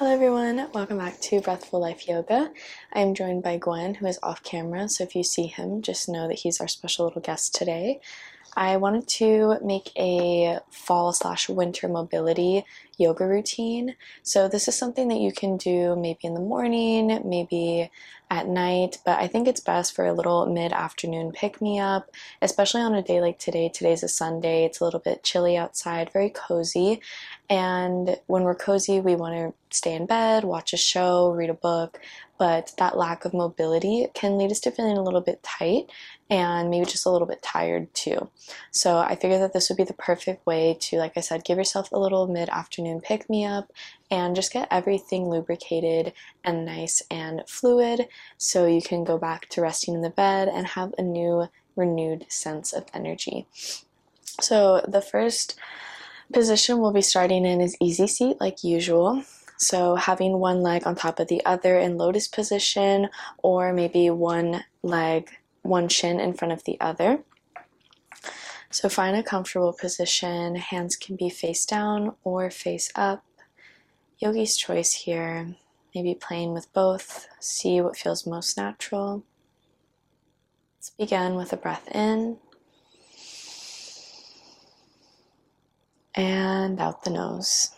Hello everyone, welcome back to Breathful Life Yoga. I am joined by Gwen, who is off camera, so if you see him, just know that he's our special little guest today. I wanted to make a fall/winter mobility yoga routine. So this is something that you can do maybe in the morning, maybe at night, but I think it's best for a little mid-afternoon pick-me-up, especially on a day like today. Today's a Sunday, it's a little bit chilly outside, very cozy. And when we're cozy, we want to stay in bed, watch a show, read a book, but that lack of mobility can lead us to feeling a little bit tight and maybe just a little bit tired too. So I figured that this would be the perfect way to, like I said, give yourself a little mid-afternoon pick-me-up and just get everything lubricated and nice and fluid so you can go back to resting in the bed and have a new, renewed sense of energy. So the first position we'll be starting in is easy seat like usual. So having one leg on top of the other in lotus position, or maybe one leg, one shin in front of the other. So find a comfortable position. Hands can be face down or face up. Yogi's choice here. Maybe playing with both. See what feels most natural. Let's begin with a breath in and out the nose.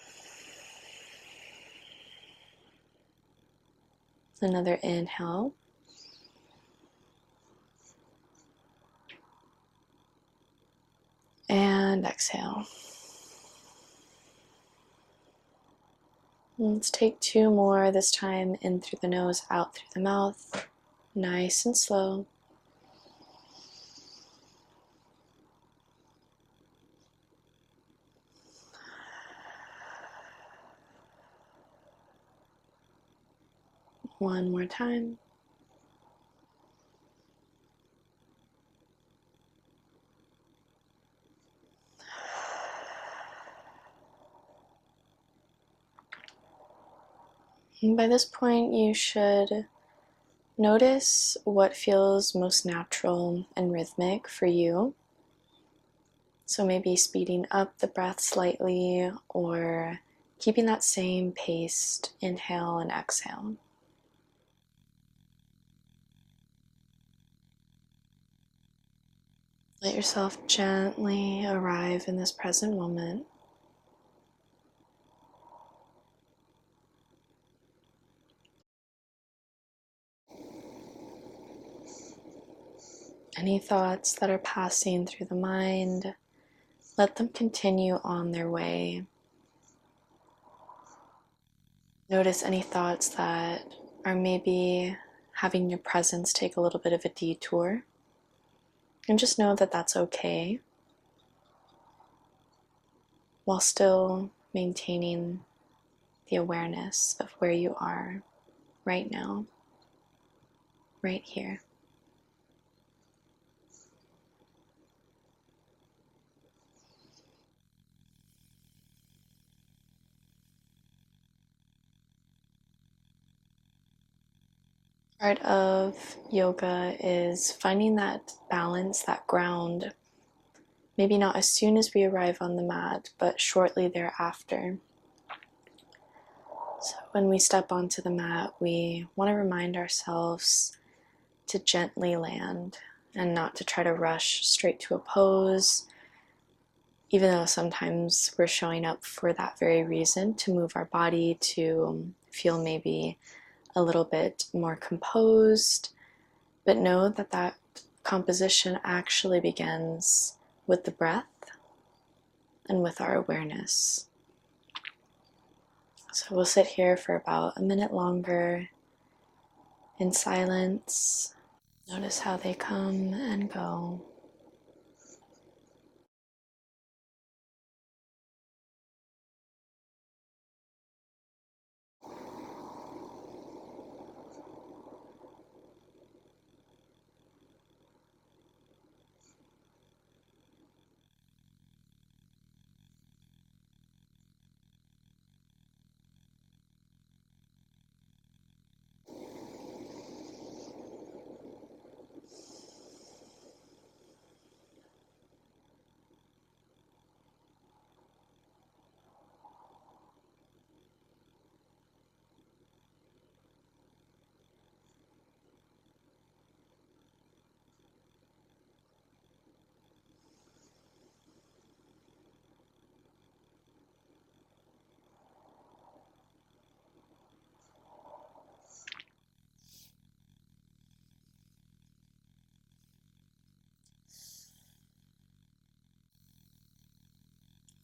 Another inhale. And exhale. Let's take two more, this time in through the nose, out through the mouth. Nice and slow. One more time. And by this point, you should notice what feels most natural and rhythmic for you. So maybe speeding up the breath slightly or keeping that same paced inhale and exhale. Let yourself gently arrive in this present moment. Any thoughts that are passing through the mind, let them continue on their way. Notice any thoughts that are maybe having your presence take a little bit of a detour. And just know that that's okay, while still maintaining the awareness of where you are right now, right here. Part of yoga is finding that balance, that ground, maybe not as soon as we arrive on the mat, but shortly thereafter. So when we step onto the mat, we want to remind ourselves to gently land and not to try to rush straight to a pose, even though sometimes we're showing up for that very reason, to move our body, to feel maybe a little bit more composed. But know that that composition actually begins with the breath and with our awareness. So we'll sit here for about a minute longer in silence. Notice how they come and go.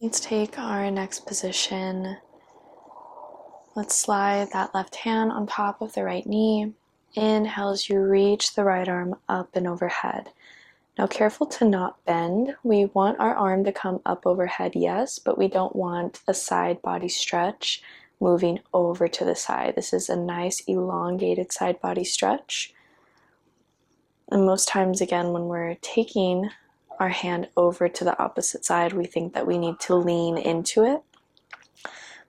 Let's take our next position. Let's slide that left hand on top of the right knee. Inhale as you reach the right arm up and overhead. Now, careful to not bend. We want our arm to come up overhead, yes, but we don't want a side body stretch moving over to the side. This is a nice elongated side body stretch. And most times, again, when we're taking our hand over to the opposite side, we think that we need to lean into it.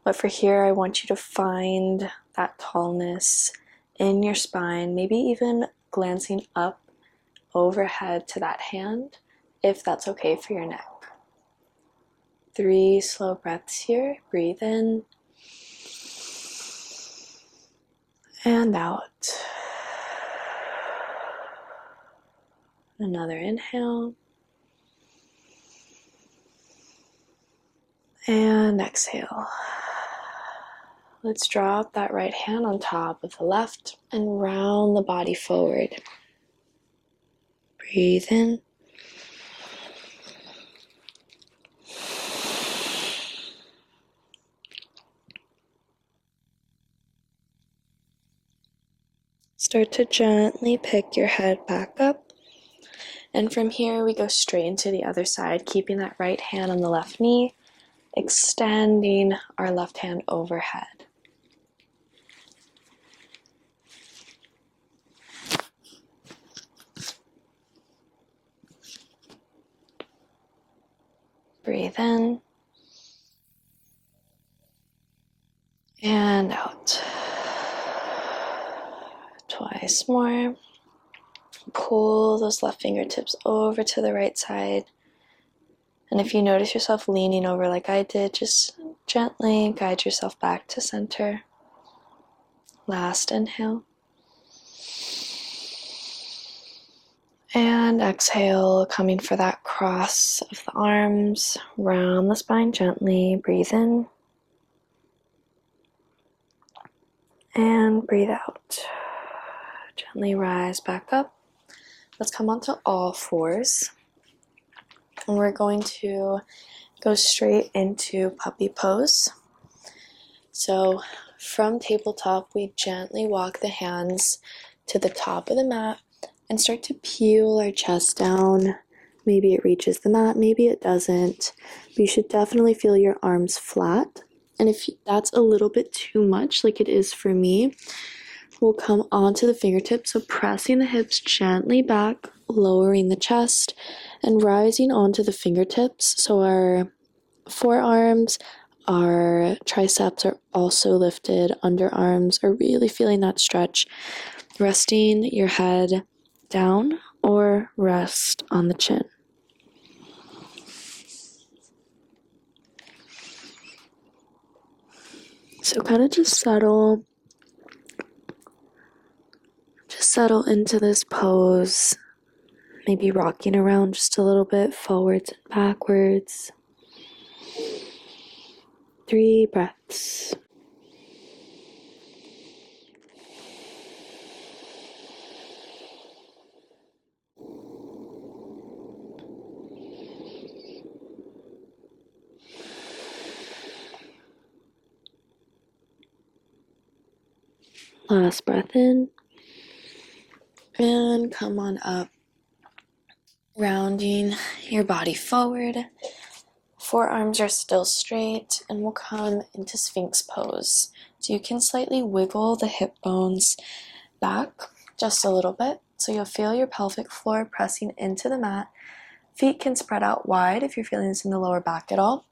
But for here, I want you to find that tallness in your spine, maybe even glancing up overhead to that hand, if that's okay for your neck. 3 slow breaths here. Breathe in and out. Another inhale and exhale. Let's drop that right hand on top of the left and round the body forward. Breathe in. Start to gently pick your head back up. And from here, we go straight into the other side, keeping that right hand on the left knee, extending our left hand overhead. Breathe in and out. Twice more. Pull those left fingertips over to the right side. And if you notice yourself leaning over like I did, just gently guide yourself back to center. Last inhale. And exhale, coming for that cross of the arms. Round the spine gently. Breathe in. And breathe out. Gently rise back up. Let's come onto all fours. And we're going to go straight into puppy pose. So from tabletop, we gently walk the hands to the top of the mat and start to peel our chest down. Maybe it reaches the mat, maybe it doesn't. But you should definitely feel your arms flat. And if that's a little bit too much, like it is for me, we'll come onto the fingertips, so pressing the hips gently back, lowering the chest, and rising onto the fingertips. So our forearms, our triceps are also lifted, underarms are really feeling that stretch. Resting your head down or rest on the chin. So kind of just settle into this pose, maybe rocking around just a little bit, forwards and backwards. 3 breaths. Last breath in. And come on up, rounding your body forward. Forearms are still straight, and we'll come into Sphinx pose. So you can slightly wiggle the hip bones back just a little bit. So you'll feel your pelvic floor pressing into the mat. Feet can spread out wide if you're feeling this in the lower back at all.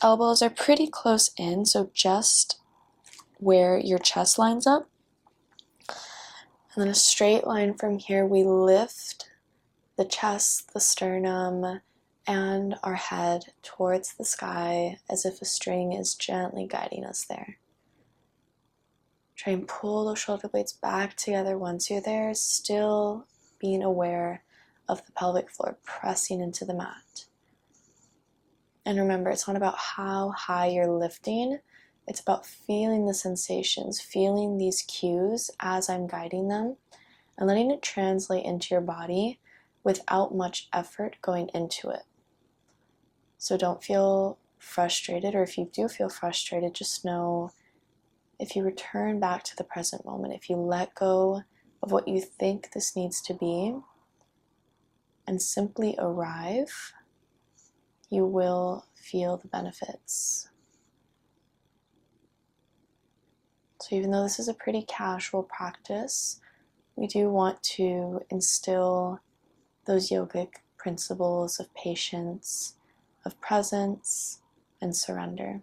Elbows are pretty close in, so just where your chest lines up. And then a straight line from here, we lift the chest, the sternum, and our head towards the sky as if a string is gently guiding us there. Try and pull those shoulder blades back together once you're there, still being aware of the pelvic floor pressing into the mat. And remember, it's not about how high you're lifting, it's about feeling the sensations, feeling these cues as I'm guiding them, and letting it translate into your body without much effort going into it. So don't feel frustrated, or if you do feel frustrated, just know if you return back to the present moment, if you let go of what you think this needs to be and simply arrive, you will feel the benefits. So even though this is a pretty casual practice, we do want to instill those yogic principles of patience, of presence, and surrender.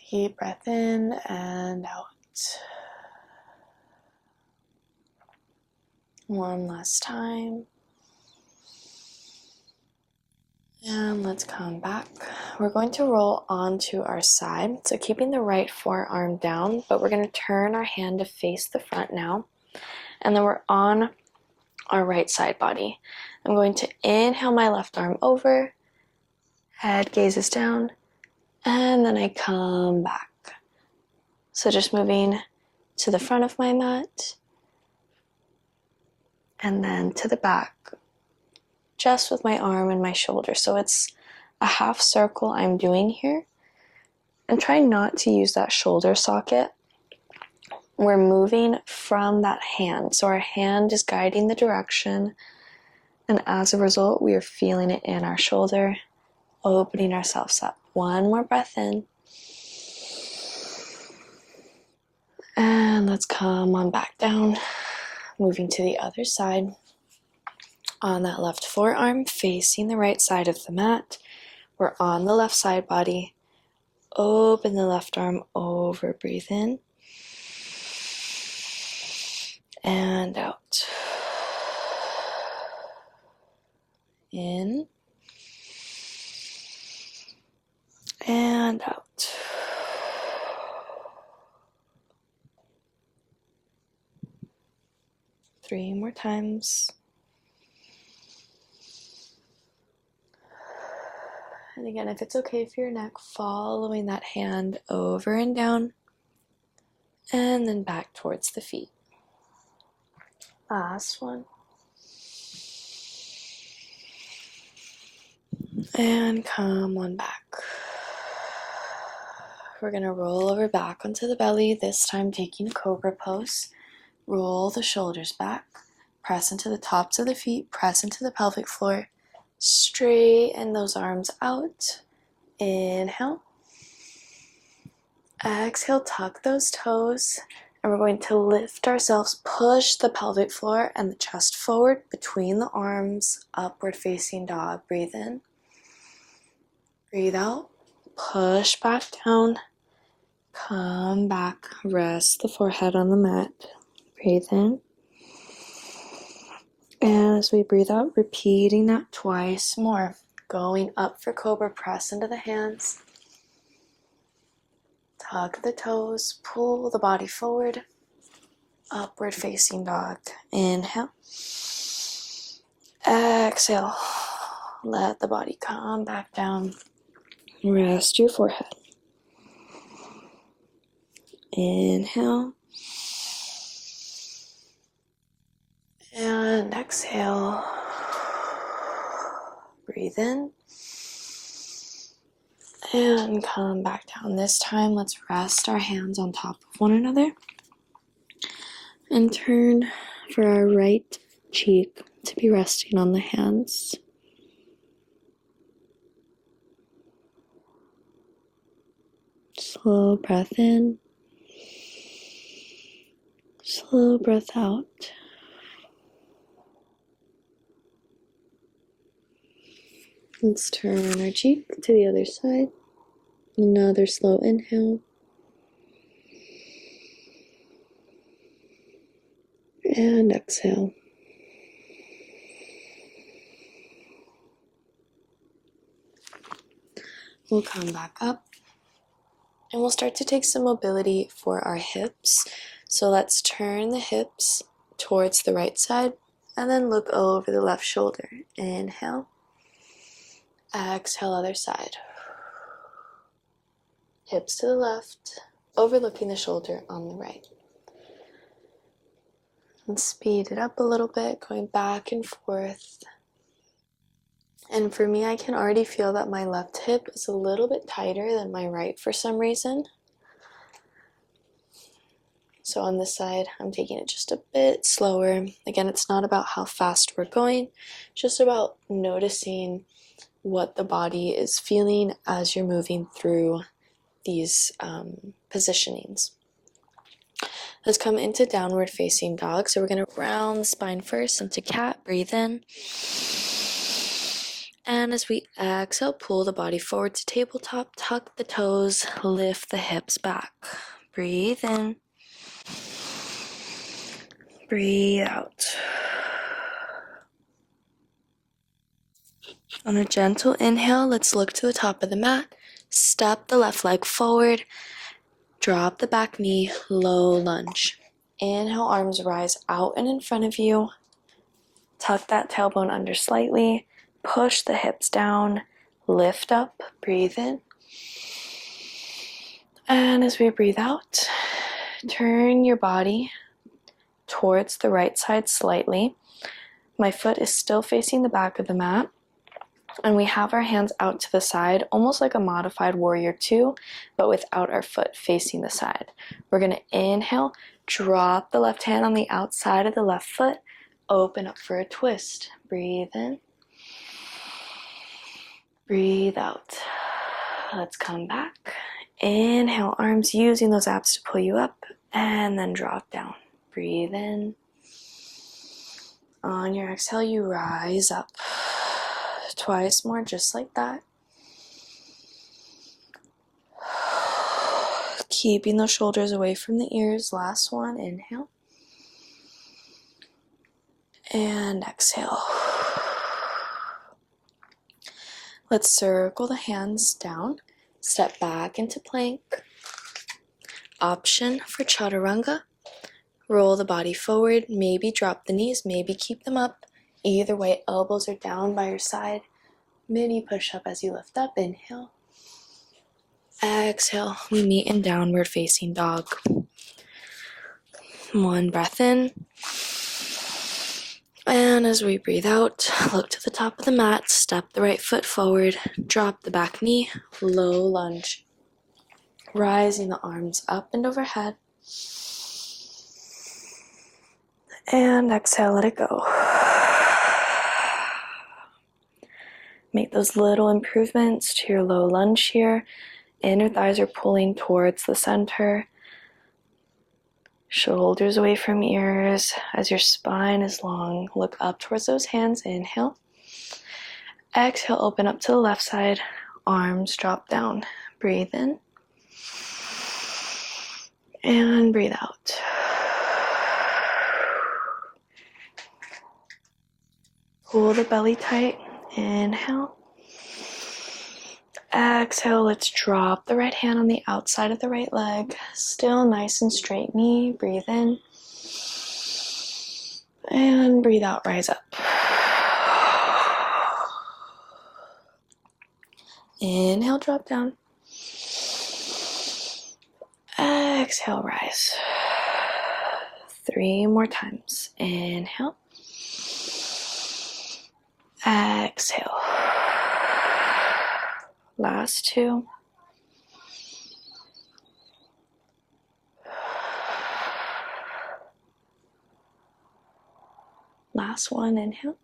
Deep breath in and out. One last time. And let's come back. We're going to roll onto our side. So keeping the right forearm down, but we're going to turn our hand to face the front now. And then we're on our right side body. I'm going to inhale my left arm over, head gazes down, and then I come back. So just moving to the front of my mat, and then to the back, just with my arm and my shoulder. So it's a half circle I'm doing here. And try not to use that shoulder socket. We're moving from that hand. So our hand is guiding the direction. And as a result, we are feeling it in our shoulder, opening ourselves up. One more breath in. And let's come on back down. Moving to the other side. On that left forearm, facing the right side of the mat. We're on the left side body. Open the left arm over. Breathe in. And out. In. And out. Three more times. And again, if it's okay for your neck, following that hand over and down, and then back towards the feet. Last one. And come on back. We're going to roll over back onto the belly, this time taking cobra pose. Roll the shoulders back, press into the tops of the feet, press into the pelvic floor. Straighten those arms out. Inhale. Exhale, tuck those toes. And we're going to lift ourselves, push the pelvic floor and the chest forward between the arms, upward facing dog. Breathe in. Breathe out. Push back down. Come back. Rest the forehead on the mat. Breathe in. And as we breathe out, repeating that twice more. Going up for cobra, press into the hands. Tuck the toes, pull the body forward. Upward facing dog. Inhale. Exhale. Let the body come back down. Rest your forehead. Inhale. And exhale. Breathe in. And come back down. This time, let's rest our hands on top of one another. And turn for our right cheek to be resting on the hands. Slow breath in. Slow breath out. Let's turn our cheek to the other side. Another slow inhale. And exhale. We'll come back up. And we'll start to take some mobility for our hips. So let's turn the hips towards the right side and then look over the left shoulder. Inhale. Exhale, other side. Hips to the left, overlooking the shoulder on the right. And speed it up a little bit, going back and forth. And for me, I can already feel that my left hip is a little bit tighter than my right for some reason. So on this side, I'm taking it just a bit slower. Again, it's not about how fast we're going, just about noticing what the body is feeling as you're moving through these positionings. Let's come into downward facing dog. So we're going to round the spine first into cat. Breathe in. And as we exhale, pull the body forward to tabletop. Tuck the toes. Lift the hips back. Breathe in. Breathe out. On a gentle inhale, let's look to the top of the mat. Step the left leg forward. Drop the back knee, low lunge. Inhale, arms rise out and in front of you. Tuck that tailbone under slightly. Push the hips down. Lift up. Breathe in. And as we breathe out, turn your body towards the right side slightly. My foot is still facing the back of the mat. And we have our hands out to the side, almost like a modified warrior two, but without our foot facing the side. We're going to inhale, drop the left hand on the outside of the left foot, open up for a twist. Breathe in. Breathe out. Let's come back. Inhale, arms using those abs to pull you up, and then drop down. Breathe in. On your exhale, you rise up. Twice more, just like that. Keeping those shoulders away from the ears. Last one, inhale. And exhale. Let's circle the hands down. Step back into plank. Option for chaturanga. Roll the body forward. Maybe drop the knees, maybe keep them up. Either way, elbows are down by your side. Mini push-up as you lift up. Inhale. Exhale. We meet in downward facing dog. One breath in. And as we breathe out, look to the top of the mat. Step the right foot forward. Drop the back knee. Low lunge. Rising the arms up and overhead. And exhale, let it go. Make those little improvements to your low lunge here. Inner thighs are pulling towards the center. Shoulders away from ears. As your spine is long, look up towards those hands. Inhale. Exhale, open up to the left side. Arms drop down. Breathe in. And breathe out. Pull the belly tight. Inhale. Exhale, let's drop the right hand on the outside of the right leg. Still nice and straight knee. Breathe in. And breathe out, rise up. Inhale, drop down. Exhale, rise. 3 more times. Inhale. Exhale. Last 2. Last 1, inhale.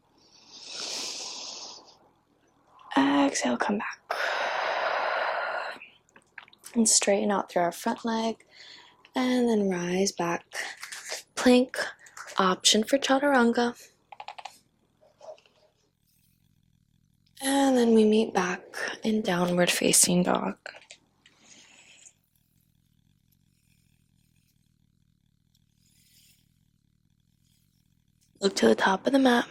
Exhale, come back. And straighten out through our front leg. And then rise back. Plank, option for chaturanga. And then we meet back in downward facing dog. Look to the top of the mat.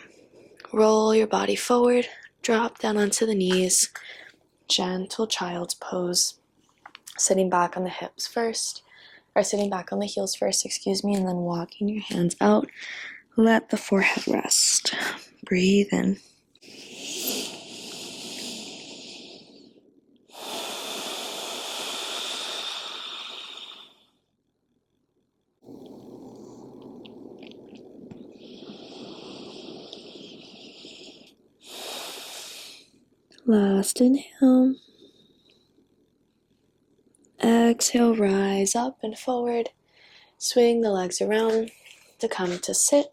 Roll your body forward. Drop down onto the knees. Gentle child's pose. Sitting back on the hips first. Or sitting back on the heels first, and then walking your hands out. Let the forehead rest. Breathe in. Last inhale. Exhale, rise up and forward. Swing the legs around to come to sit.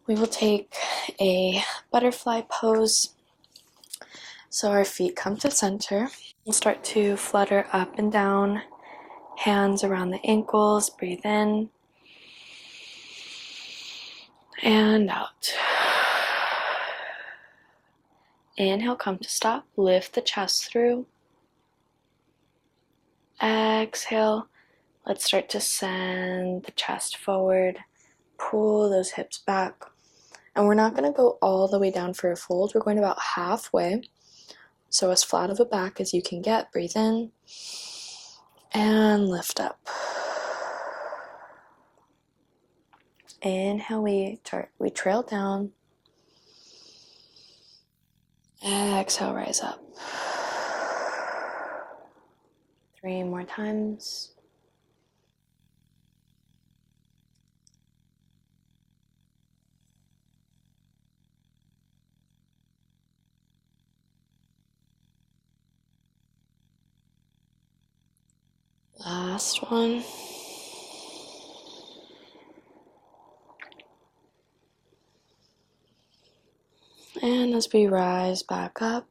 We will take a butterfly pose. So our feet come to center. We'll start to flutter up and down, hands around the ankles. Breathe in and out. Inhale, come to stop. Lift the chest through. Exhale. Let's start to send the chest forward. Pull those hips back. And we're not going to go all the way down for a fold. We're going about halfway. So as flat of a back as you can get. Breathe in and lift up. Inhale, we trail down. Exhale, rise up. 3 more times. Last one. And as we rise back up,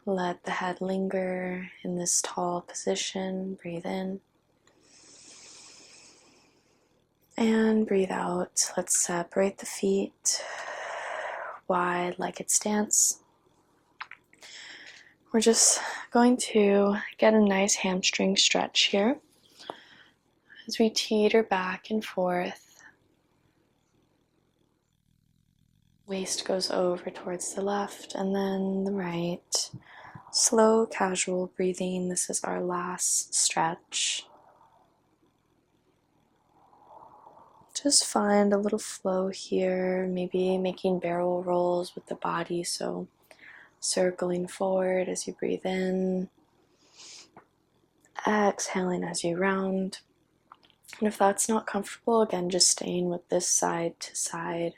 let the head linger in this tall position. Breathe in. And breathe out. Let's separate the feet. Wide-legged stance. We're just going to get a nice hamstring stretch here as we teeter back and forth. Waist goes over towards the left and then the right. Slow, casual breathing. This is our last stretch. Just find a little flow here, maybe making barrel rolls with the body, so circling forward as you breathe in, exhaling as you round. And if that's not comfortable, again, just staying with this side to side.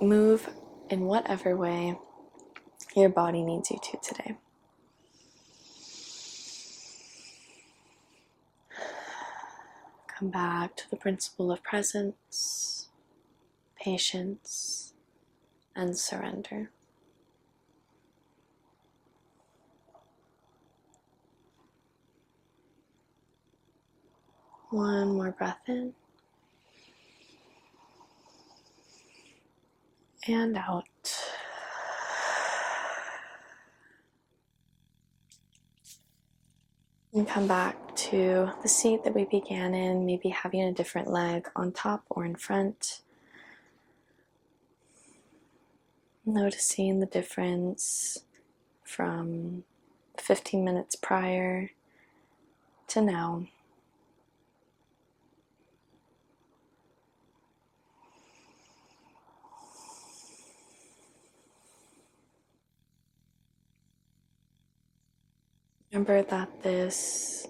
Move in whatever way your body needs you to today. Come back to the principle of presence, patience, and surrender. One more breath in and out. And come back to the seat that we began in, maybe having a different leg on top or in front. Noticing the difference from 15 minutes prior to now. Remember that this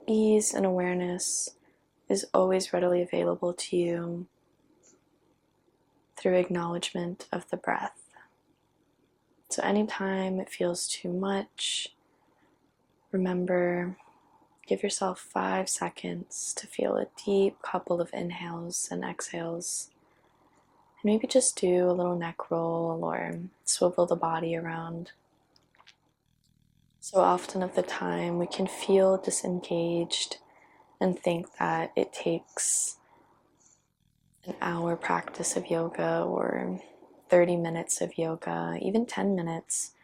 ease and awareness is always readily available to you through acknowledgement of the breath. So anytime it feels too much, remember, give yourself 5 seconds to feel a deep couple of inhales and exhales. And maybe just do a little neck roll or swivel the body around. So often of the time we can feel disengaged and think that it takes an hour practice of yoga or 30 minutes of yoga, even 10 minutes,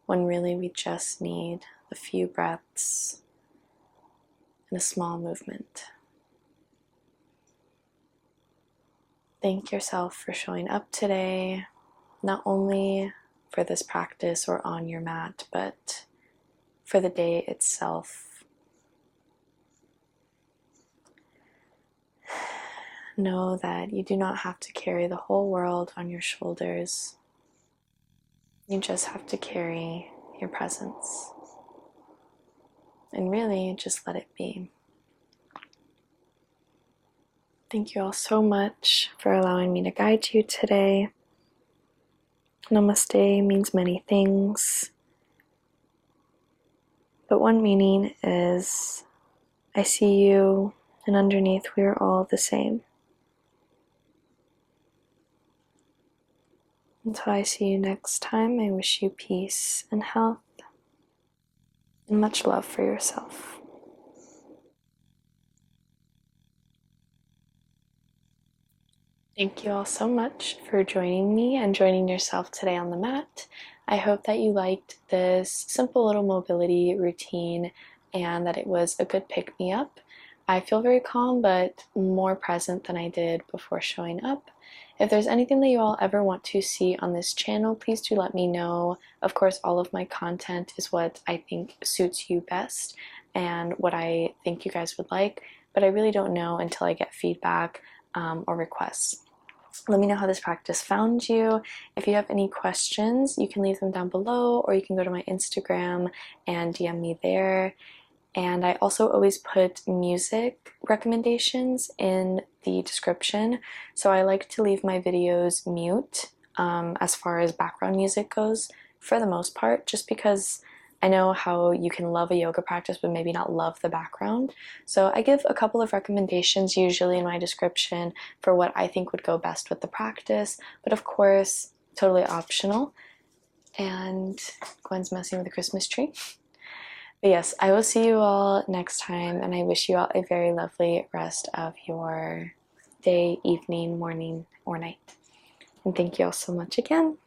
when really we just need a few breaths and a small movement. Thank yourself for showing up today, not only for this practice or on your mat, but for the day itself. Know that you do not have to carry the whole world on your shoulders. You just have to carry your presence. And really, just let it be. Thank you all so much for allowing me to guide you today. Namaste means many things, but one meaning is I see you, and underneath we are all the same. Until I see you next time, I wish you peace and health and much love for yourself. Thank you all so much for joining me and joining yourself today on the mat. I hope that you liked this simple little mobility routine and that it was a good pick-me-up. I feel very calm but more present than I did before showing up. If there's anything that you all ever want to see on this channel, please do let me know. Of course, all of my content is what I think suits you best and what I think you guys would like, but I really don't know until I get feedback or requests. Let me know how this practice found you. If you have any questions, you can leave them down below, or you can go to my Instagram and DM me there. And I also always put music recommendations in the description. So I like to leave my videos mute as far as background music goes for the most part, just because I know how you can love a yoga practice but maybe not love the background. So I give a couple of recommendations usually in my description for what I think would go best with the practice, but of course, totally optional. And Gwen's messing with the Christmas tree. But yes, I will see you all next time, and I wish you all a very lovely rest of your day, evening, morning, or night. And thank you all so much again.